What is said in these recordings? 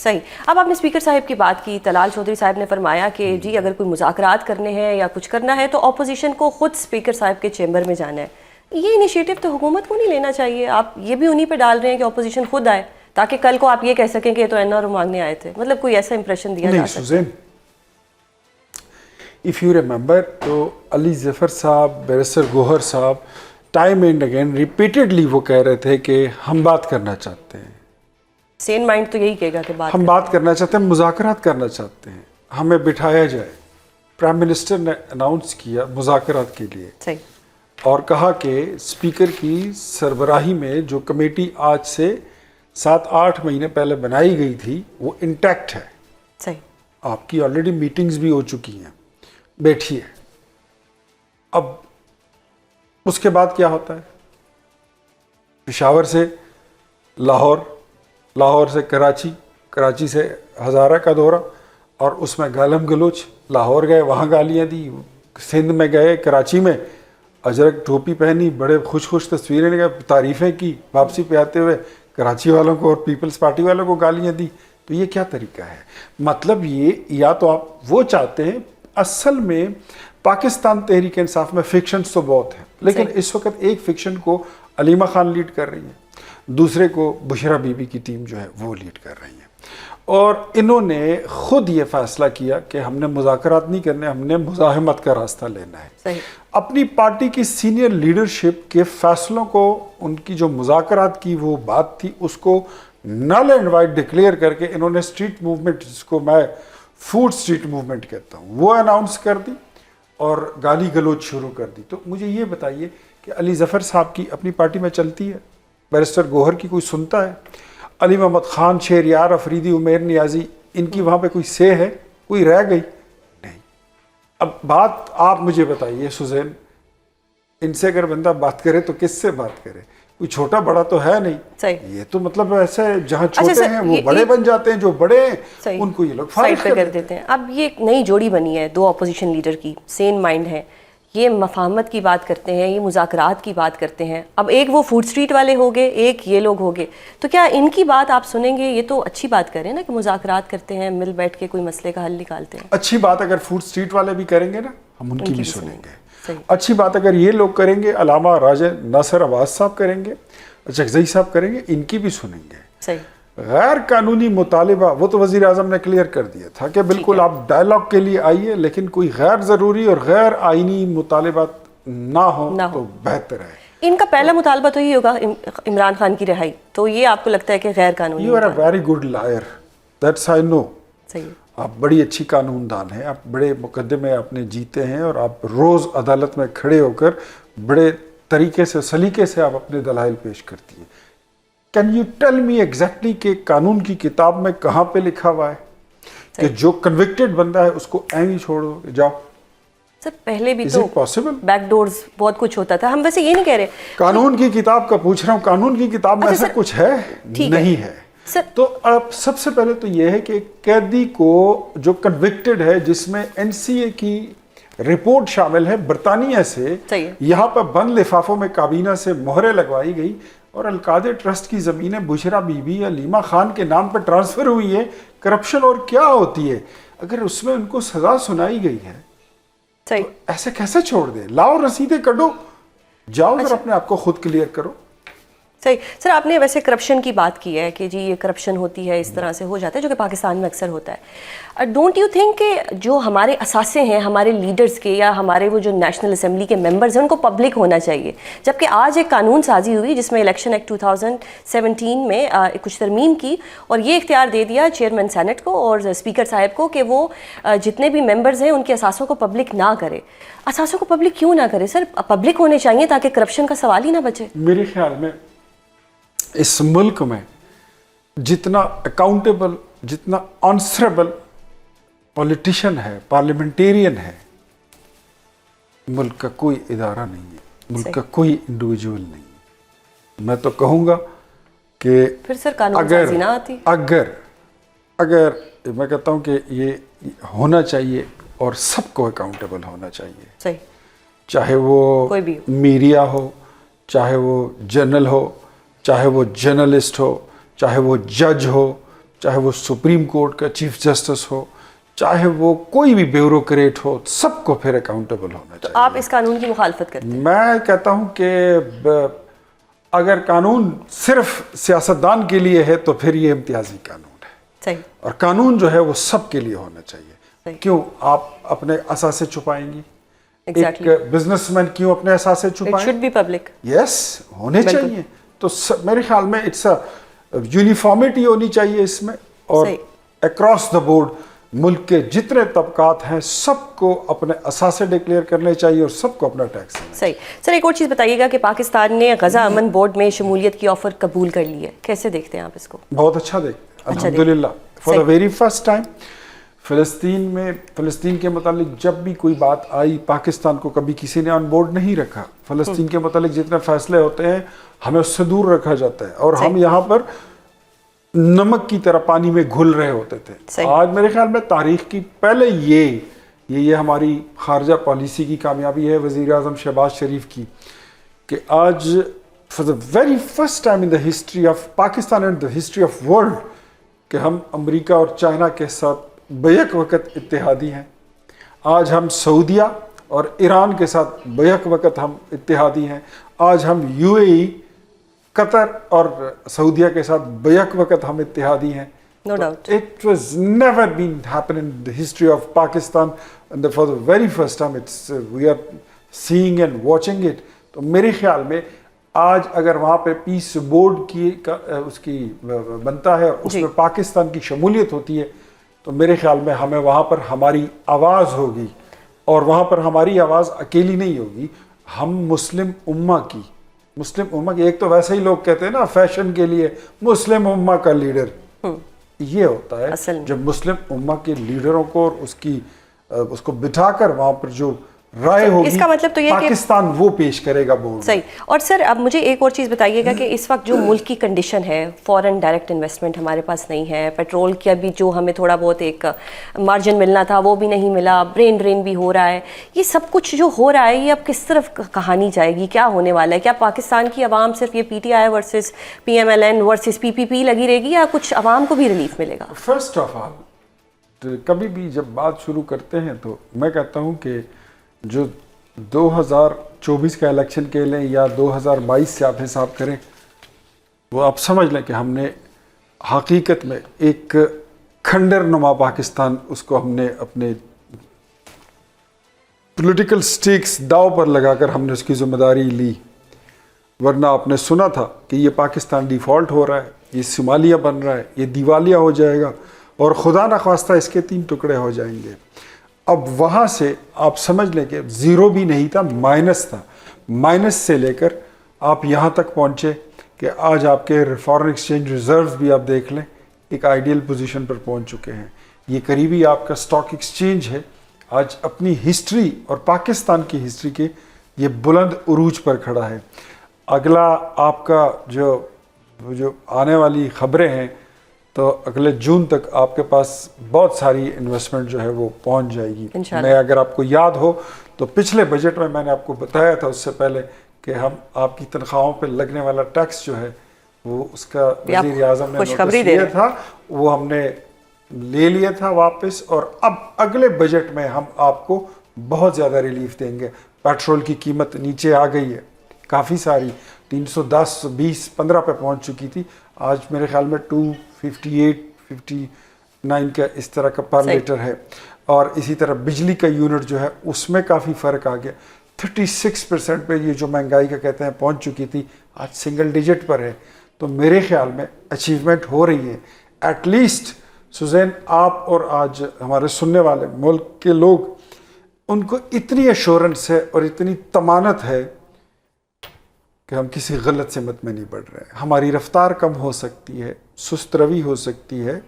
صحیح. اب آپ نے اسپیکر صاحب کی بات کی. طلال چودھری صاحب نے فرمایا کہ جی اگر کوئی مذاکرات کرنے ہیں یا کچھ کرنا ہے تو اپوزیشن کو خود اسپیکر صاحب کے چیمبر میں جانا ہے. یہ انیشیٹو تو حکومت کو نہیں لینا چاہیے. آپ یہ بھی انہی پہ ڈال رہے ہیں کہ اپوزیشن خود آئے تاکہ کل کو آپ یہ کہہ سکیں کہ یہ تو این آر او مانگنے آئے تھے. مطلب کوئی ایسا امپریشن دیا جا سکتا ہے. اف یو ریممبر تو علی ظفر صاحب, بیرسٹر گوہر صاحب ٹائم اینڈ اگین ریپیٹڈلی وہ کہہ رہے تھے کہ ہم بات کرنا چاہتے ہیں. سین مائنڈ تو یہی کہے گا کہ ہم بات کرنا چاہتے ہیں, مذاکرات کرنا چاہتے ہیں, ہمیں بٹھایا جائے. پرائم منسٹر نے اناؤنس کیا مذاکرات کے لیے صحیح, اور کہا کہ اسپیکر کی سربراہی میں جو کمیٹی آج سے 7-8 مہینے پہلے بنائی گئی تھی وہ انٹیکٹ ہے. صحیح. آپ کی آلریڈی میٹنگز بھی ہو چکی ہیں, بیٹھیے. اب اس کے بعد کیا ہوتا ہے؟ پشاور سے لاہور, لاہور سے کراچی, کراچی سے ہزارہ کا دورہ, اور اس میں گالم گلوچ. لاہور گئے, وہاں گالیاں دی. سندھ میں گئے, کراچی میں اجرک ٹوپی پہنی, بڑے خوش خوش تصویریں لگا, تعریفیں کی. واپسی پہ آتے ہوئے کراچی والوں کو اور پیپلز پارٹی والوں کو گالیاں دی. تو یہ کیا طریقہ ہے؟ مطلب یہ, یا تو آپ وہ چاہتے ہیں, اصل میں پاکستان تحریک انصاف میں فکشنز تو بہت ہیں, لیکن اس وقت ایک فکشن کو علیمہ خان لیڈ کر رہی ہیں, دوسرے کو بشرا بی بی کی ٹیم جو ہے وہ لیڈ کر رہی ہیں. اور انہوں نے خود یہ فیصلہ کیا کہ ہم نے مذاکرات نہیں کرنے, ہم نے مزاحمت کا راستہ لینا ہے. صحیح. اپنی پارٹی کی سینئر لیڈرشپ کے فیصلوں کو, ان کی جو مذاکرات کی وہ بات تھی, اس کو نل اینڈ وائٹ ڈکلیئر کر کے انہوں نے اسٹریٹ موومنٹ, جس کو میں فوڈ اسٹریٹ موومنٹ کہتا ہوں, وہ اناؤنس کر دی اور گالی گلوچ شروع کر دی. تو مجھے یہ بتائیے کہ علی ظفر صاحب کی اپنی پارٹی میں چلتی ہے؟ بیرسٹر گوہر کی کوئی سنتا ہے؟ علی محمد خان, شہریار افریدی, عمیر نیازی, ان کی وہاں پہ کوئی سے ہے؟ کوئی رہ گئی؟ نہیں. اب بات آپ مجھے بتائیے سوزین, ان سے اگر بندہ بات کرے تو کس سے بات کرے؟ کوئی چھوٹا بڑا تو ہے نہیں. صحیح. یہ تو مطلب ایسے جہاں چھوٹے ہیں وہ بڑے بن جاتے ہیں, جو بڑے ہیں ان کو یہ لوگ فائٹ کر دیتے ہیں. اب یہ ایک نئی جوڑی بنی ہے دو اپوزیشن لیڈر کی, سین مائنڈ ہے, یہ مفاہمت کی بات کرتے ہیں, یہ مذاکرات کی بات کرتے ہیں. اب ایک وہ فوڈ اسٹریٹ والے ہو گئے, ایک یہ لوگ ہو گئے. تو کیا ان کی بات آپ سنیں گے؟ یہ تو اچھی بات کریں نا کہ مذاکرات کرتے ہیں, مل بیٹھ کے کوئی مسئلے کا حل نکالتے ہیں. اچھی بات اگر فوڈ اسٹریٹ والے بھی کریں گے نا, ہم ان کی بھی سنیں گے. اچھی بات اگر یہ لوگ کریں گے, علامہ راجہ ناصر عباس صاحب کریں گے, چکزئی صاحب کریں گے, ان کی بھی سنیں گے. صحیح. غیر قانونی مطالبہ, وہ تو وزیر اعظم نے کلیئر کر دیا تھا کہ بالکل آپ ڈائلاگ کے لیے آئیے, لیکن کوئی غیر ضروری اور غیر آئینی مطالبات نہ ہو تو بہتر ہے. ان کا پہلا مطالبہ تو یہ ہوگا عمران خان کی رہائی. تو یہ آپ کو لگتا ہے کہ غیر قانونی؟ You are a very good lawyer, that's I know. صحیح. آپ بڑی اچھی قانون دان ہیں, آپ بڑے مقدمے آپ نے جیتے ہیں, اور آپ روز عدالت میں کھڑے ہو کر بڑے طریقے سے, سلیقے سے آپ اپنے دلائل پیش کرتی ہیں. Can you tell me exactly کہ قانون کی کتاب میں کہاں پہ لکھا ہوا ہے کہ جو کنوکٹڈ بندہ ہے اس کو این ہی چھوڑو جاؤ؟ سر پہلے بھی تو بیک ڈورز بہت کچھ ہوتا تھا. ہم ویسے یہ نہیں کہہ رہے, قانون کی کتاب کا پوچھ رہا ہوں, قانون کی کتاب میں ایسا کچھ ہے نہیں ہے. تو اب سب سے پہلے تو یہ ہے کہ قیدی کو جو کنوکٹڈ ہے, جس میں این سی اے کی رپورٹ شامل ہے برطانیہ سے, یہاں پر بند لفافوں میں کابینہ سے مہریں لگوائی گئی, اور القادر ٹرسٹ کی زمینیں بشرا بی بی علیمہ خان کے نام پر ٹرانسفر ہوئی ہے. کرپشن اور کیا ہوتی ہے, اگر اس میں ان کو سزا سنائی گئی ہے تو ایسے کیسے چھوڑ دیں؟ لاؤ رسیدیں کڈو, جاؤ ذرا اپنے آپ کو خود کلیئر کرو. صحیح. سر آپ نے ویسے کرپشن کی بات کی ہے کہ جی یہ کرپشن ہوتی ہے, اس طرح سے ہو جاتا ہے, جو کہ پاکستان میں اکثر ہوتا ہے. ڈونٹ یو تھنک کہ جو ہمارے اثاثے ہیں ہمارے لیڈرز کے, یا ہمارے وہ جو نیشنل اسمبلی کے ممبرز ہیں, ان کو پبلک ہونا چاہیے؟ جبکہ آج ایک قانون سازی ہوئی جس میں الیکشن ایکٹ 2017 میں کچھ ترمیم کی, اور یہ اختیار دے دیا چیئرمین سینٹ کو اور اسپیکر صاحب کو کہ وہ جتنے بھی ممبرز ہیں ان کے اثاثوں کو پبلک نہ کرے. اثاثوں کو پبلک کیوں نہ کرے سر؟ پبلک ہونے چاہیے تاکہ کرپشن کا سوال ہی نہ بچے. میرے خیال میں اس ملک میں جتنا اکاؤنٹیبل, جتنا آنسریبل پولیٹیشین ہے, پارلیمنٹیرین ہے, ملک کا کوئی ادارہ نہیں ہے, ملک کا کوئی انڈیویجول نہیں ہے. میں تو کہوں گا کہ پھر سر قانون سازی نہ آتی. اگر میں کہتا ہوں کہ یہ ہونا چاہیے اور سب کو اکاؤنٹیبل ہونا چاہیے. صحیح. چاہے وہ میڈیا ہو, چاہے وہ جرنل ہو, چاہے وہ جرنلسٹ ہو, چاہے وہ جج ہو, چاہے وہ سپریم کورٹ کا چیف جسٹس ہو, چاہے وہ کوئی بھی بیوروکریٹ ہو, سب کو پھر اکاؤنٹیبل ہونا چاہیے. آپ اس قانون کی مخالفت کرتے ہیں؟ میں کہتا ہوں کہ اگر قانون صرف سیاستدان کے لیے ہے تو پھر یہ امتیازی قانون ہے. صحیح. اور قانون جو ہے وہ سب کے لیے ہونا چاہیے. صحیح. کیوں آپ اپنے اثاثے چھپائیں گی؟ Exactly. ایک بزنس مین کیوں اپنے اثاثے It چھپائیں؟ should be public. یس, ہونے چاہیے. تو میرے خیال میں اٹس یونیفارمٹی ہونی چاہیے اس میں, اور اکراس دا بورڈ ملک کے جتنے طبقات ہیں سب کو اپنے اثاثے ڈکلیئر کرنے چاہیے اور سب کو اپنا ٹیکس دینا. صحیح. سر ایک اور چیز بتائیے گا کہ پاکستان نے غزہ امن بورڈ میں شمولیت کی آفر قبول کر لی ہے, کیسے دیکھتے ہیں آپ اس کو؟ بہت اچھا دیکھتے ہیں الحمدللہ. For the very first time فلسطین کے متعلق جب بھی کوئی بات آئی, پاکستان کو کبھی کسی نے آن بورڈ نہیں رکھا. فلسطین کے متعلق جتنے فیصلے ہوتے ہیں ہمیں اس سے دور رکھا جاتا ہے, اور ہم یہاں پر نمک کی طرح پانی میں گھل رہے ہوتے تھے. آج میرے خیال میں تاریخ کی پہلے یہ ہماری خارجہ پالیسی کی کامیابی ہے وزیر اعظم شہباز شریف کی, کہ آج for the very first time in the history of Pakistan and the history of world کہ ہم امریکہ اور چائنا کے ساتھ بیک وقت اتحادی ہیں. آج ہم سعودیہ اور ایران کے ساتھ بیک وقت ہم اتحادی ہیں. آج ہم UAE, قطر اور سعودیہ کے ساتھ بیک وقت ہم اتحادی ہیں. No doubt. It was never been happen in the history of Pakistan, and for the very first time we are seeing and watching it. تو میرے خیال میں آج اگر وہاں پہ پیس بورڈ کی اس کی بنتا ہے, اس میں پاکستان کی شمولیت ہوتی ہے, تو میرے خیال میں ہمیں وہاں پر ہماری آواز ہوگی, اور وہاں پر ہماری آواز اکیلی نہیں ہوگی. ہم مسلم امہ کی ایک تو ویسے ہی لوگ کہتے ہیں نا فیشن کے لیے مسلم امہ کا لیڈر, یہ ہوتا ہے جب مسلم امہ کے لیڈروں کو اور اس کو بٹھا کر وہاں پر جو رائے ہوگی, اس کا مطلب تو یہ کہ پاکستان وہ پیش کرے گا بورڈ. صحیح. اور سر اب مجھے ایک اور چیز بتائیے گا کہ اس وقت جو ملک کی کنڈیشن ہے, فورن ڈائریکٹ انویسٹمنٹ ہمارے پاس نہیں ہے, پیٹرول کا بھی جو ہمیں تھوڑا بہت ایک مارجن ملنا تھا وہ بھی نہیں ملا, برین ڈرین بھی ہو رہا ہے, یہ سب کچھ جو ہو رہا ہے یہ اب کس طرف کہانی جائے گی, کیا ہونے والا ہے؟ کیا پاکستان کی عوام صرف یہ PTI versus PMLN versus PPP لگی رہے گی, یا کچھ عوام کو بھی ریلیف ملے گا؟ فرسٹ آف آل کبھی بھی جب بات شروع کرتے ہیں تو میں کہتا ہوں کہ جو 2024 کا الیکشن کے لیں یا 2022 سے آپ حساب کریں, وہ آپ سمجھ لیں کہ ہم نے حقیقت میں ایک کھنڈر نما پاکستان, اس کو ہم نے اپنے پولیٹیکل سٹیکس داؤ پر لگا کر ہم نے اس کی ذمہ داری لی. ورنہ آپ نے سنا تھا کہ یہ پاکستان ڈیفالٹ ہو رہا ہے, یہ صومالیہ بن رہا ہے, یہ دیوالیہ ہو جائے گا, اور خدا نخواستہ اس کے 3 ٹکڑے ہو جائیں گے. اب وہاں سے آپ سمجھ لیں کہ زیرو بھی نہیں تھا, مائنس تھا. مائنس سے لے کر آپ یہاں تک پہنچے کہ آج آپ کے فارن ایکسچینج ریزروز بھی آپ دیکھ لیں ایک آئیڈیل پوزیشن پر پہنچ چکے ہیں. یہ قریبی آپ کا سٹاک ایکسچینج ہے, آج اپنی ہسٹری اور پاکستان کی ہسٹری کے یہ بلند عروج پر کھڑا ہے. اگلا آپ کا جو آنے والی خبریں ہیں تو اگلے جون تک آپ کے پاس بہت ساری انویسٹمنٹ جو ہے وہ پہنچ جائے گی. میں اگر آپ کو یاد ہو تو پچھلے بجٹ میں نے آپ کو بتایا تھا اس سے پہلے کہ ہم آپ کی تنخواہوں پہ لگنے والا ٹیکس جو ہے وہ اس کا وزیر اعظم نے نوٹس دیا تھا, وہ ہم نے لے لیا تھا واپس, اور اب اگلے بجٹ میں ہم آپ کو بہت زیادہ ریلیف دیں گے. پیٹرول کی قیمت نیچے آ گئی ہے کافی ساری, 310, 20, 15 پہ پہنچ چکی تھی, آج میرے خیال میں 258, 59 کا اس طرح کا پر لیٹر ہے. اور اسی طرح بجلی کا یونٹ جو ہے اس میں کافی فرق آ گیا, 36% پہ یہ جو مہنگائی کا کہتے ہیں پہنچ چکی تھی آج سنگل ڈیجٹ پر ہے. تو میرے خیال میں اچیومنٹ ہو رہی ہے. ایٹ لیسٹ سوزین آپ اور آج ہمارے سننے والے ملک کے لوگ, ان کو اتنی ایشورنس ہے اور اتنی طمانت ہے کہ ہم کسی غلط سمت میں نہیں بڑھ رہے. ہماری رفتار کم ہو سکتی ہے, سست روی ہو سکتی ہے,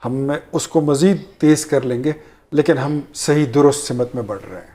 ہم اس کو مزید تیز کر لیں گے, لیکن ہم صحیح درست سمت میں بڑھ رہے ہیں.